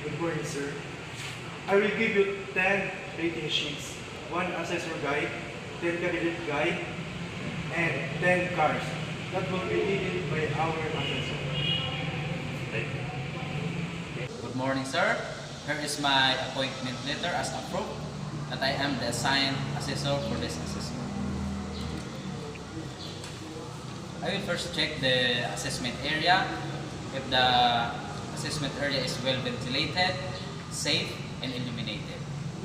Good morning, sir. I will give you 10 rating sheets, 1 assessor guide, 10 candidate guide, and 10 cars that will be needed by our assessor. Okay. Good morning, sir. Here is my appointment letter as approved that I am the assigned assessor for this assessment. I will first check the assessment area. If the assessment area is well ventilated, safe, and illuminated.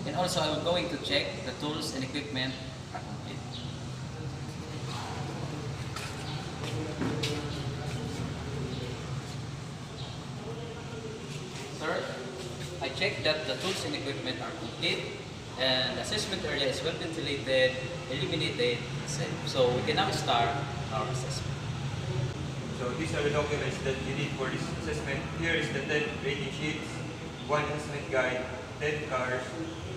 And also I will going to check the tools and equipment are complete. Sir, I checked that the tools and equipment are complete and the assessment area is well ventilated, illuminated, and safe. So we can now start our assessment. So these are the documents that you need for this assessment. Here is the 10 rating sheets, 1 assessment guide, 10 cars,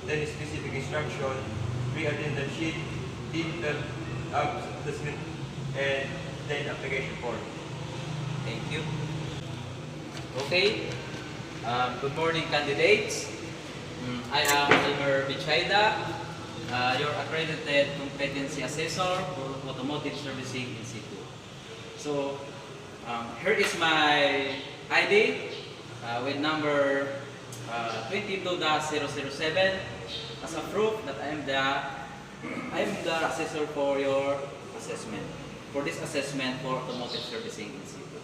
10 specific instruction, 3 attendance sheet, digital assessment, and 10 application form. Thank you. Okay. Good morning, candidates. I am Elmer Bichayda, your accredited competency assessor for automotive servicing in situ. So, here is my ID with number 22-007 as a proof that I am the assessor for your assessment, for this assessment for automotive servicing in situ.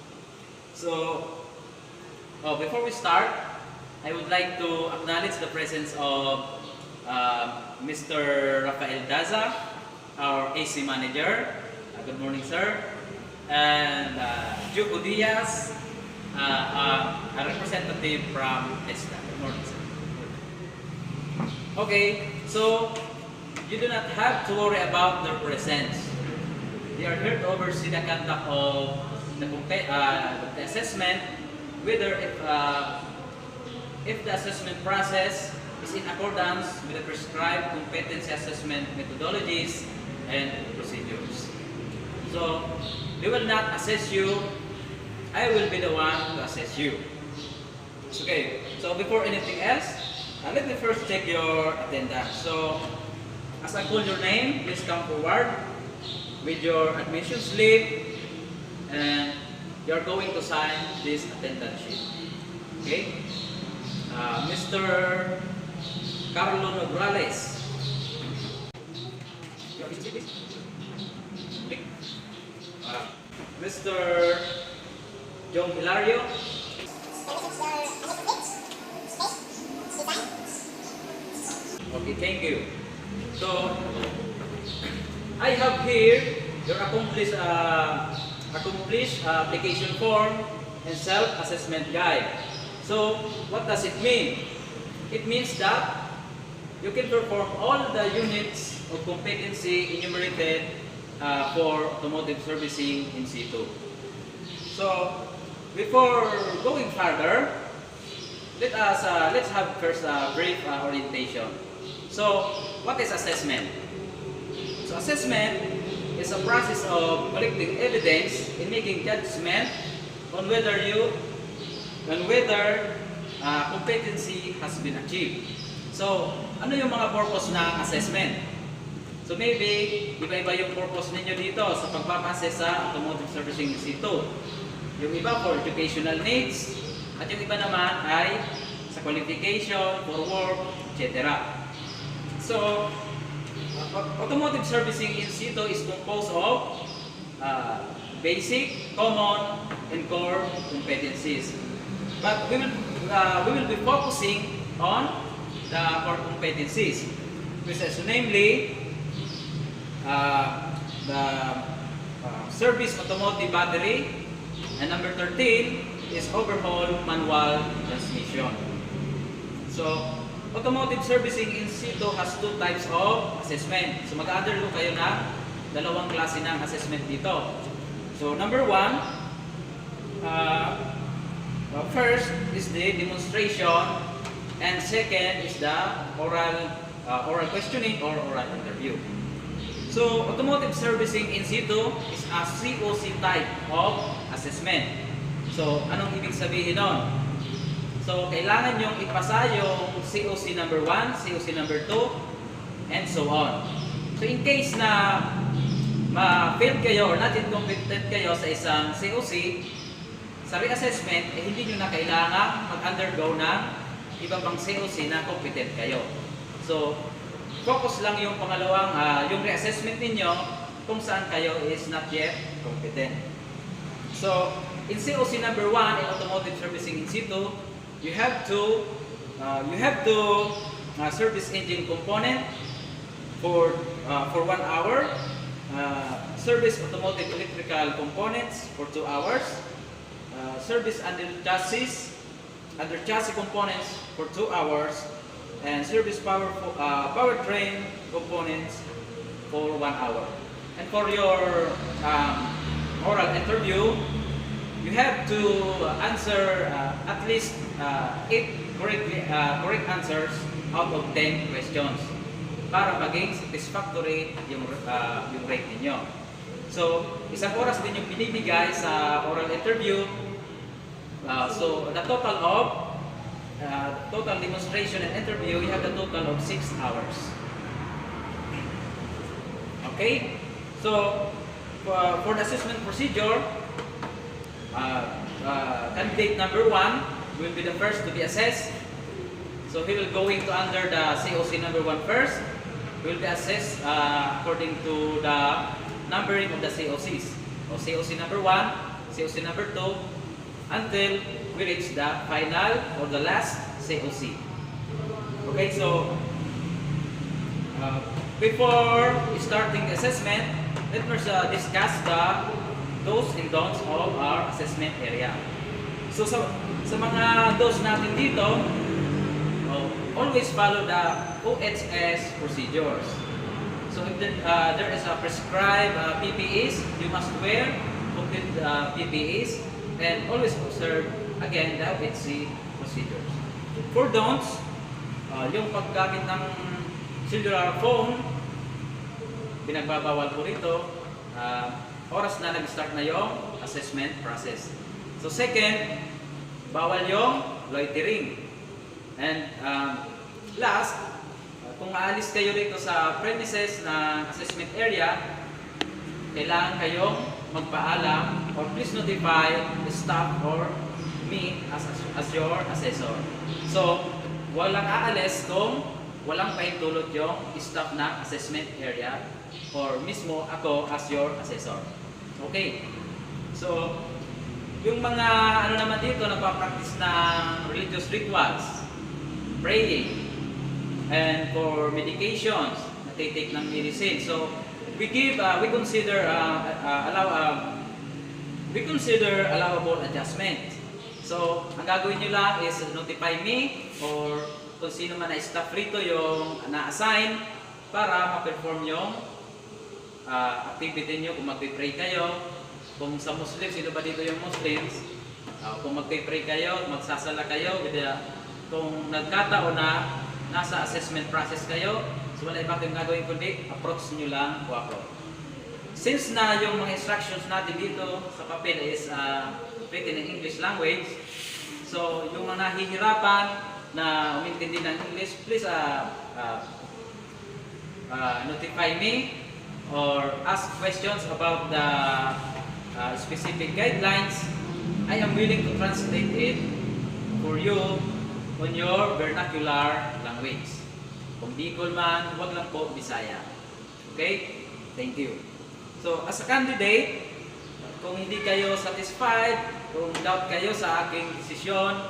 So, before we start, I would like to acknowledge the presence of Mr. Rafael Daza, our AC manager. Good morning, sir. And Jugo Diaz, a representative from ESTA. Good morning, sir. Okay, so you do not have to worry about their presence. They are here to oversee the conduct of the assessment, whether if the assessment process is in accordance with the prescribed competency assessment methodologies and procedures. So, they will not assess you. I will be the one to assess you. Okay, so before anything else, let me first check your attendance. So, as I call your name, please come forward with your admission slip and you are going to sign this attendance sheet. Okay? Mr. Carlo Nograles. Mr. John Hilario. Okay, thank you. So, I have here your accomplished application form and self-assessment guide. So, what does it mean? It means that you can perform all the units of competency enumerated for automotive servicing in situ. So, before going further, let's have first a brief orientation. So, what is assessment? So, assessment is a process of collecting evidence and making judgment on whether competency has been achieved. So, ano yung mga purpose ng assessment? So maybe, iba-iba yung purpose ninyo dito sa pagpapasses sa automotive servicing in situ. Yung iba for educational needs, at yung iba naman ay sa qualification, for work, etc. So, automotive servicing in situ is composed of basic, common, and core competencies. But we will be focusing on the core competencies, which is namely the service automotive battery, and number 13 is overhaul manual transmission. So, automotive servicing in situ has two types of assessment. So, mag-undergo kayo ng dalawang klase ng assessment dito. So, number 1, first is the demonstration, and second is the oral questioning or oral interview. So, automotive servicing in situ is a COC type of assessment. So, anong ibig sabihin nun? So, So, kailangan yung ipasa yung COC number 1, COC number 2, and so on. So, in case na ma-fail kayo or not incompetent kayo sa isang COC, sa reassessment, hindi nyo na kailangan mag-undergo ng iba pang COC na competent kayo. So, focus lang yung pangalawang, yung reassessment ninyo kung saan kayo is not yet competent. So, in COC number 1, in Automotive Servicing in situ, you have to service engine component for 1 hour, service automotive electrical components for 2 hours, service under chassis components for 2 hours, and service powertrain components for 1 hour. And for your oral interview, you have to answer at least 8 correct answers out of 10 questions para maging satisfactory yung rate ninyo. So, isang oras din yung binibigay sa oral interview. So, the total of total demonstration and interview, you have a total of 6 hours. Okay? So, for the assessment procedure, candidate number 1 will be the first to be assessed. So, he will going to under the COC number 1 first. He will be assessed according to the numbering of the COCs. So, COC number 1, COC number 2, until we reach the final or the last COC. Okay, so before starting the assessment, let us discuss the do's and don'ts of our assessment area. So sa mga do's natin dito, always follow the OHS procedures. So if there is a prescribed PPEs, you must wear complete PPEs and always observe again the OHC procedures. For don'ts, yung paggamit ng cellular phone, binagbabawal po rito, oras na nag-start na yung assessment process. So second, bawal yung loitering. And last, kung aalis kayo rito sa premises na assessment area, kailangan kayong magpaalam or please notify the staff or me as your assessor. So, walang aalis kung walang pahintulot yung staff na assessment area or mismo ako as your assessor. Okay. So, yung mga ano naman dito, nagpa-practice ng religious rituals, praying, and for medications, natitake ng medicine. So, we consider allowable adjustment. So, ang gagawin nyo lang is notify me or kung sino man na staff rito yung na-assign para ma-perform yung activity nyo. Kung mag-pray kayo, kung sa Muslims, sino ba dito yung Muslims? Kung mag-pray kayo, magsasala kayo, kung nagkataon na nasa assessment process kayo, so wala ibang yung gagawin kundi approach nyo lang o approach. Since na yung mga instructions natin dito sa papel is written in English language, so yung mga nahihirapan na umintindi ng English, please notify me or ask questions about the specific guidelines. I am willing to translate it for you on your vernacular language. Kung Bicol man, wag lang po Bisaya. Okay? Thank you. So, as a candidate, kung hindi kayo satisfied, kung doubt kayo sa aking desisyon,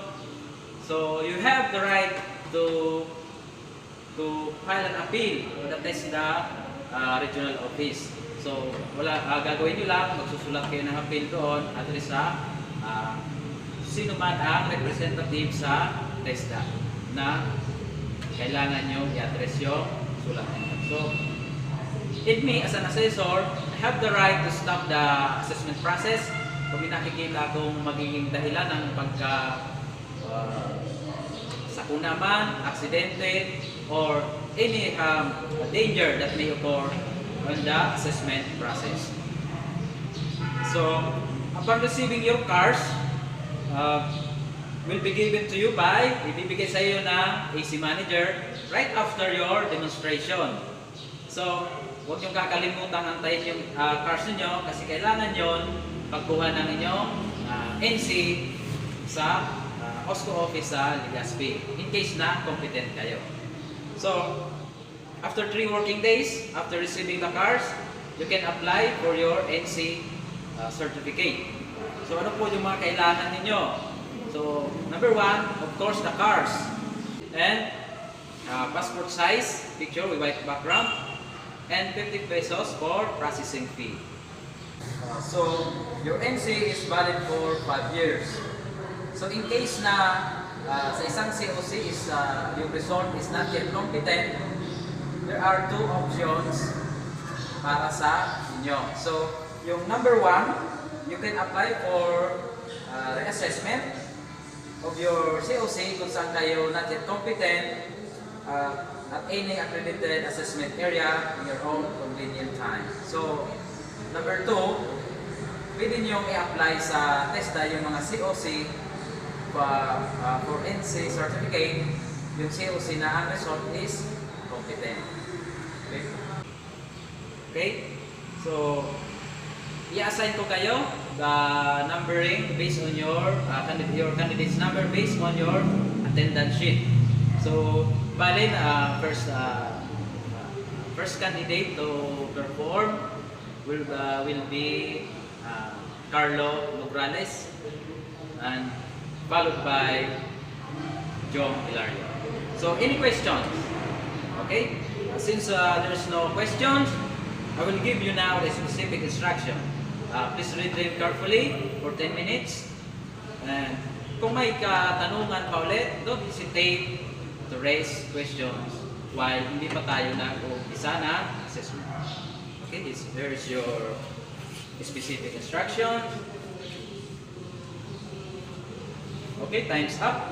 so you have the right to file an appeal or attest the regional office. So, gagawin nyo lang, magsusulat kayo ng appeal doon at sa sino man ang representative sa TESDA na kailangan nyo i-address yung sulat nyo. So, in me as an assessor, I have the right to stop the assessment process kung may nakikita kung magiging dahilan ng sakuna man, aksidente, or any danger that may occur on the assessment process. So, upon receiving your cars, will be given to you by, ibibigay sa iyo ng AC Manager right after your demonstration. So, huwag niyong kakalimutan antayin yung cars niyo kasi kailangan yon pagkuha ng inyong NC sa OSCO office sa Legazpi in case na competent kayo. So, after 3 working days, after receiving the cars, you can apply for your NC certificate. So, ano po yung mga kailangan ninyo? So, number 1, of course, the cars. And passport size picture with white background. And 50 pesos for processing fee. So, your NC is valid for 5 years. So, in case na sa isang COC is yung result is not yet competent, there are 2 options para sa inyo. So, yung number 1, you can apply for reassessment of your COC kung saan kayo not yet competent at any accredited assessment area in your own convenient time. So, number 2, pwede nyo i-apply sa TESDA yung mga COC for NC certificate, yung COC na ang result is competent. Okay? Okay? So, i-assign ko kayo the numbering based on your candidate's number based on your attendance sheet. So, bali first candidate to perform will be Carlo Nograles and followed by John Hilario. So, any questions? Okay? Since there's no questions, I will give you now the specific instruction. Please read them carefully for 10 minutes. And kung may katanungan pa ulit, don't hesitate to raise questions while hindi pa tayo nag-umpisa ng assessment. Okay, here is your specific instruction. Okay, time's up.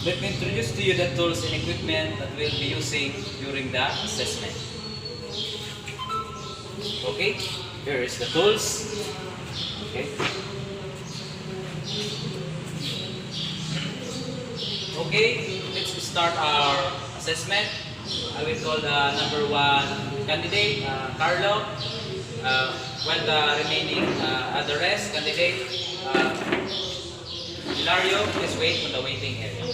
Let me introduce to you the tools and equipment that we'll be using during the assessment. Okay, here is the tools. Okay. Okay, let's start our assessment. I will call the number 1 candidate, Carlo, while the remaining other rest candidate, Hilario, please wait on the waiting area.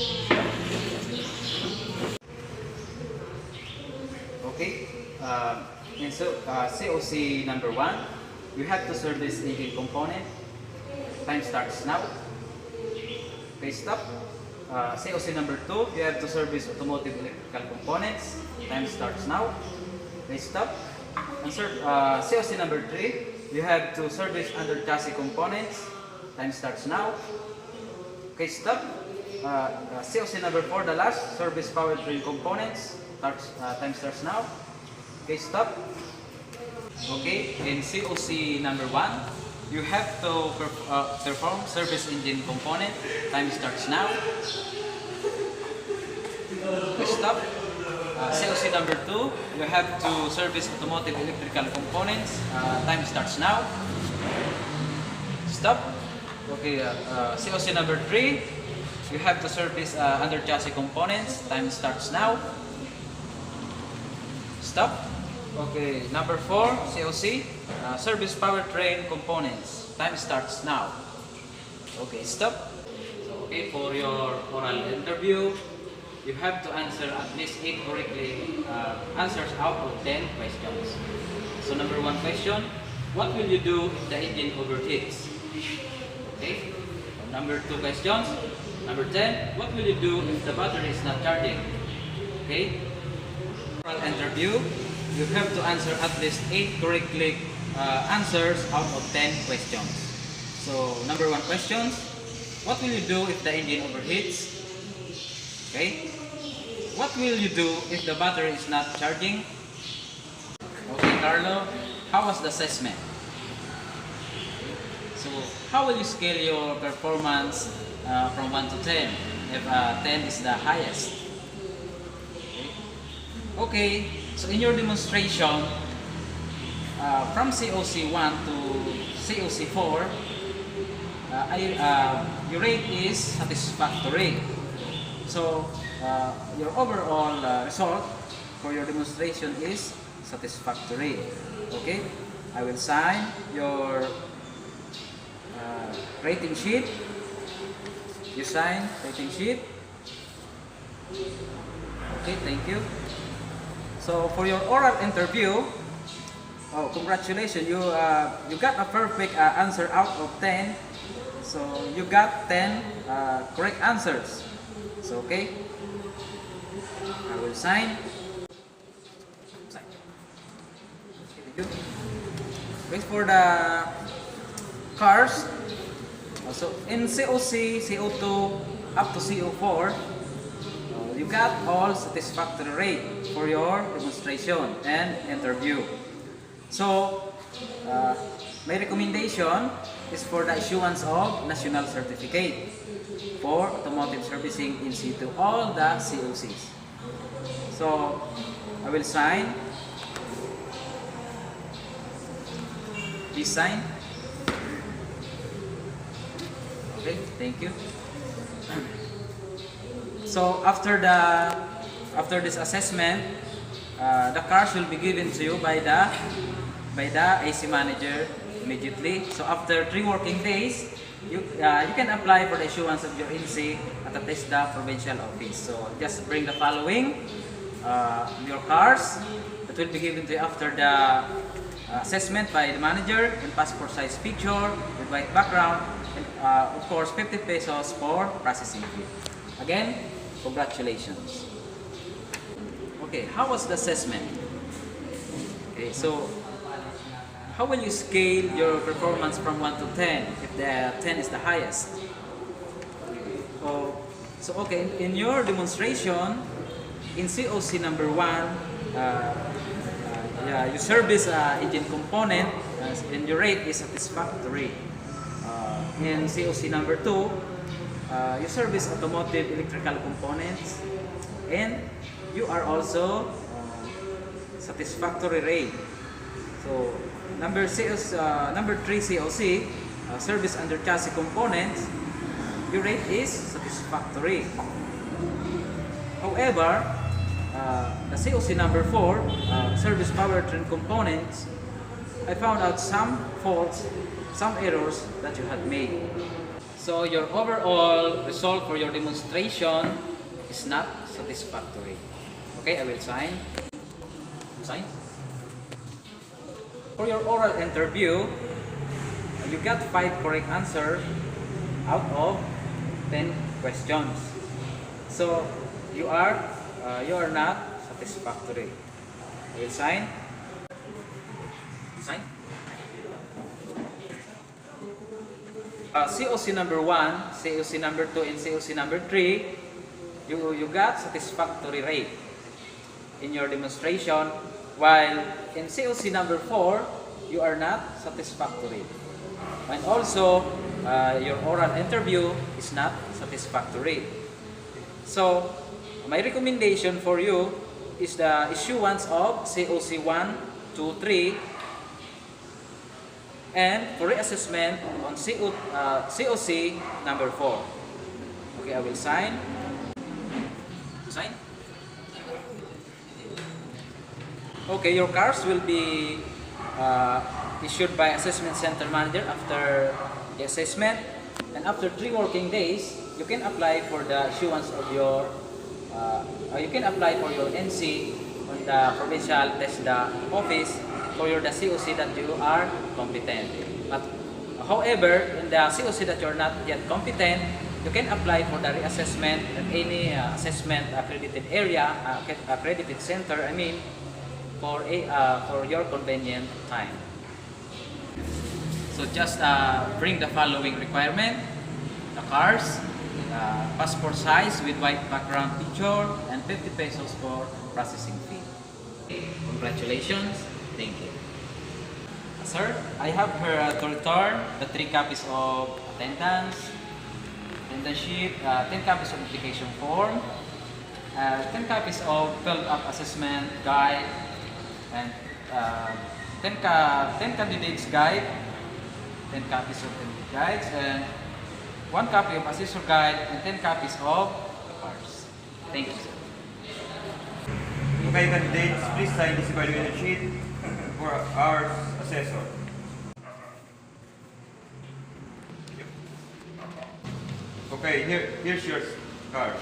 Okay, and so COC number 1, you have to service engine component. Time starts now. Okay, stop. COC number 2, you have to service automotive electrical components. Time starts now. Okay, stop. And COC number 3, you have to service under chassis components. Time starts now. Okay, stop. COC number 4, the last, service powertrain components. Time starts now. Okay, stop. Okay, in COC number 1, you have to perform service engine component. Time starts now. Okay, stop. COC number 2, you have to service automotive electrical components. Time starts now. Stop. Okay, COC number 3, you have to service under chassis components. Time starts now. Stop. Okay, number 4, COC, service powertrain components. Time starts now. Okay, stop. So, okay, for your oral interview, you have to answer at least 8 correctly answers out of 10 questions. So, number 1 question, what will you do if the engine overheats? Okay. Number 2 questions. Number 10, what will you do if the battery is not charging? Okay. Oral interview, you have to answer at least 8 correctly answers out of 10 questions. So, number 1 questions, what will you do if the engine overheats? Okay. What will you do if the battery is not charging? Okay, Carlo, how was the assessment? So, how will you scale your performance from 1 to 10 if 10 is the highest? Okay, so in your demonstration, from COC 1 to COC 4, your rate is satisfactory. So your overall result for your demonstration is satisfactory. Okay, I will sign your rating sheet. You sign rating sheet. Okay, thank you. So for your oral interview, oh, congratulations, you got a perfect answer out of 10. So you got 10 correct answers. So okay, I will sign. Sign. Okay, thank you. Wait for the cars. So in COC, CO2 up to CO4, you got all satisfactory rate for your demonstration and interview. So my recommendation is for the issuance of national certificate for automotive servicing in situ, all the COCs. So I will sign. Please sign. Okay, thank you. So after this assessment, the cars will be given to you by the AC manager immediately. So after 3 working days, you can apply for the issuance of your NC at the TESDA provincial office. So just bring the following: your cars that will be given to you after the assessment by the manager, and passport size picture with white background, and of course 50 pesos for processing fee. Again, congratulations. Okay, how was the assessment? Okay, so how will you scale your performance from 1 to 10 if the 10 is the highest? So okay, in your demonstration, in COC number 1, you service engine component and your rate is satisfactory. In COC number 2, you service automotive electrical components and you are also satisfactory rate. So number 3 COC, service under chassis components, your rate is satisfactory. However, the COC number 4, service powertrain components, I found out some faults, some errors that you had made. So your overall result for your demonstration is not satisfactory. Okay, I will sign. Sign. For your oral interview, you got 5 correct answers out of 10 questions. So you are not satisfactory. I will sign. Sign. COC number 1, COC number 2, and COC number 3, you got satisfactory rate in your demonstration, while in COC number 4, you are not satisfactory. And also, your oral interview is not satisfactory. So, my recommendation for you is the issuance of COC 1, 2, 3, and for reassessment on COC number 4. Okay, I will sign. Sign. Okay, your cars will be issued by assessment center manager after the assessment, and after 3 working days, you can apply for the issuance of your NC on the provincial TESDA office for the COC that you are competent. But however, in the COC that you are not yet competent, you can apply for the reassessment at any assessment accredited area, accredited center, for your convenient time. So just bring the following requirement: the cars, passport size with white background picture, and 50 pesos for processing fee. Okay, congratulations. Thank you. Sir, I have here to return the 3 copies of attendance sheet, 10 copies of application form, 10 copies of filled up assessment guide, and 10 candidates guide, 10 copies of candidate guides, and 1 copy of assessor guide, and 10 copies of the cars. Thank you, sir. Okay, candidates, please sign this evaluation sheet for our assessor. Okay, here's your cars.